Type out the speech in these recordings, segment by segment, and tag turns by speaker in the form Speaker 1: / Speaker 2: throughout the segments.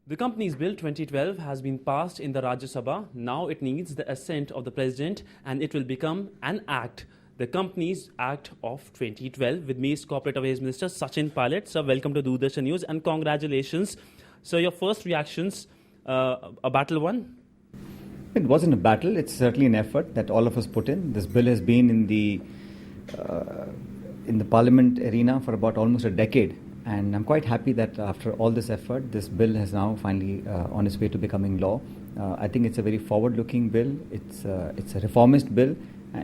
Speaker 1: The Companies Bill 2012 has been passed in the Rajya Sabha. Now it needs the assent of the President and it will become an act. The Companies Act of 2012. With me is Corporate Affairs Minister Sachin Pilot. Sir, welcome to Doordarshan News and congratulations. So your first reactions, a battle won?
Speaker 2: It wasn't a battle. It's certainly an effort that all of us put in. This bill has been in the Parliament arena for about almost a decade. And I'm quite happy that after all this effort, this bill has now finally on its way to becoming law. I think it's a very forward-looking bill. It's a reformist bill.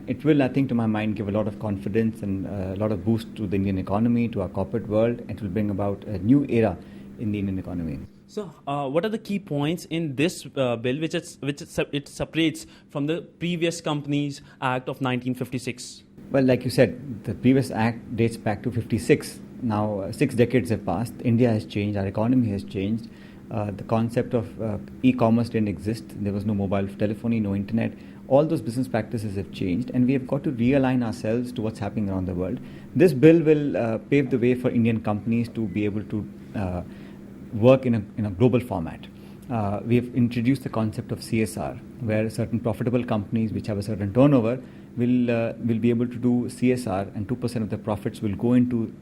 Speaker 2: It will, I think, to my mind, give a lot of confidence and a lot of boost to the Indian economy, to our corporate world. It will bring about a new era in the Indian economy.
Speaker 1: So, what are the key points in this bill which it separates from the previous Companies Act of 1956?
Speaker 2: Well, like you said, the previous act dates back to 56. Now, 6 decades have passed. India has changed. Our economy has changed. The concept of e-commerce didn't exist. There was no mobile telephony, no internet. All those business practices have changed, and we have got to realign ourselves to what's happening around the world. This bill will pave the way for Indian companies to be able to work in a global format. We have introduced the concept of CSR, where certain profitable companies which have a certain turnover will be able to do CSR, and 2% of the profits will go into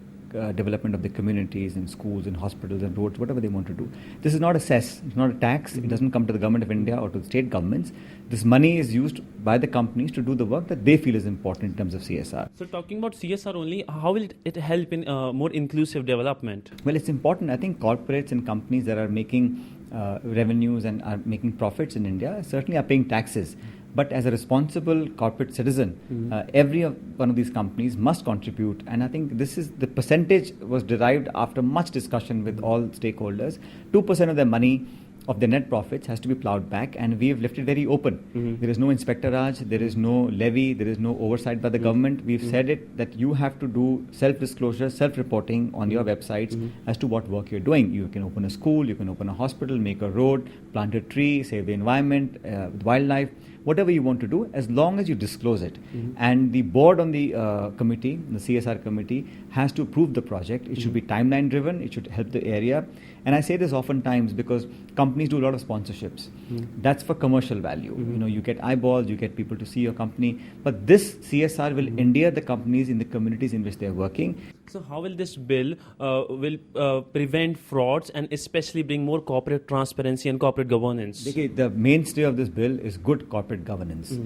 Speaker 2: development of the communities and schools and hospitals and roads, whatever they want to do. This is not a cess, it's not a tax, it doesn't come to the government of India or to the state governments. This money is used by the companies to do the work that they feel is important in terms of CSR.
Speaker 1: So talking about CSR only, how will it help in more inclusive development?
Speaker 2: Well, it's important. I think corporates and companies that are making revenues and are making profits in India certainly are paying taxes. But as a responsible corporate citizen, every one of these companies must contribute. And I think the percentage was derived after much discussion with all stakeholders. 2% of their money, of their net profits, has to be plowed back, and we have left it very open. There is no Inspector Raj, there is no levy, there is no oversight by the government. We've said it that you have to do self-disclosure, self-reporting on your websites as to what work you're doing. You can open a school, you can open a hospital, make a road, plant a tree, save the environment, wildlife, whatever you want to do, as long as you disclose it. And the board on the committee, the CSR committee, has to approve the project. It should be timeline driven, it should help the area. And I say this oftentimes because companies do a lot of sponsorships. That's for commercial value. You know, you get eyeballs, you get people to see your company. But this CSR will endear the companies in the communities in which they are working.
Speaker 1: So how will this bill prevent frauds and especially bring more corporate transparency and corporate governance?
Speaker 2: The mainstay of this bill is good corporate governance.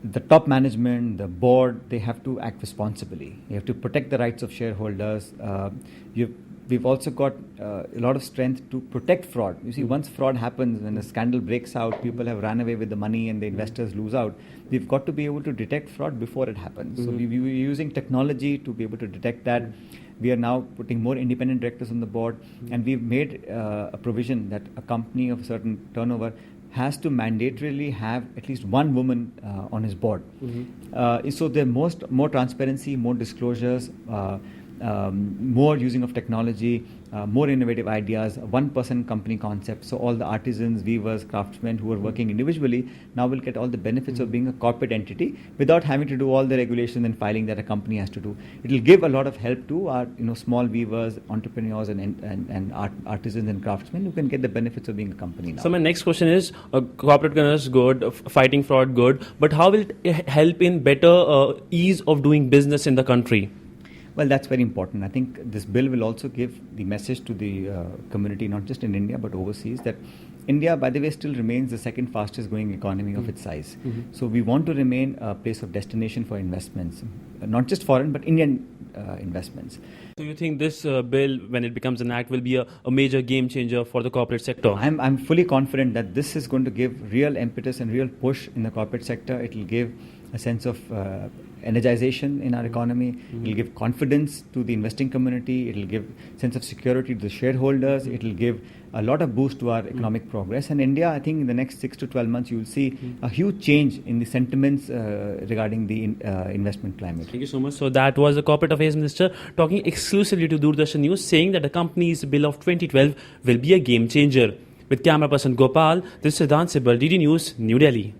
Speaker 2: The top management, the board, they have to act responsibly. You have to protect the rights of shareholders. We've also got a lot of strength to protect fraud. You see, once fraud happens, when a scandal breaks out, people have run away with the money and the investors lose out. We've got to be able to detect fraud before it happens. So we're using technology to be able to detect that. We are now putting more independent directors on the board, and we've made a provision that a company of a certain turnover has to mandatorily have at least one woman on his board. So there's more transparency, more disclosures, more using of technology, more innovative ideas, 1% company concept. So all the artisans, weavers, craftsmen who are working individually now will get all the benefits of being a corporate entity without having to do all the regulation and filing that a company has to do. It will give a lot of help to our small weavers, entrepreneurs and artisans and craftsmen who can get the benefits of being a company now.
Speaker 1: So my next question is, corporate governance good, fighting fraud good, but how will it help in better ease of doing business in the country?
Speaker 2: Well, that's very important. I think this bill will also give the message to the community, not just in India but overseas, that India, by the way, still remains the second fastest growing economy of its size. So we want to remain a place of destination for investments, not just foreign but Indian investments.
Speaker 1: So you think this bill, when it becomes an act, will be a major game changer for the corporate sector?
Speaker 2: I'm fully confident that this is going to give real impetus and real push in the corporate sector. It will give a sense of energization in our economy. It will give confidence to the investing community. It will give sense of security to the shareholders. It will give a lot of boost to our economic progress. And India, I think in the next 6 to 12 months, you will see a huge change in the sentiments regarding the investment climate.
Speaker 1: Thank you so much. So that was the Corporate Affairs Minister talking exclusively to Doordarshan News, saying that the Companies Bill of 2012 will be a game changer. With camera person Gopal, this is Siddhant Sibal, DD News, New Delhi.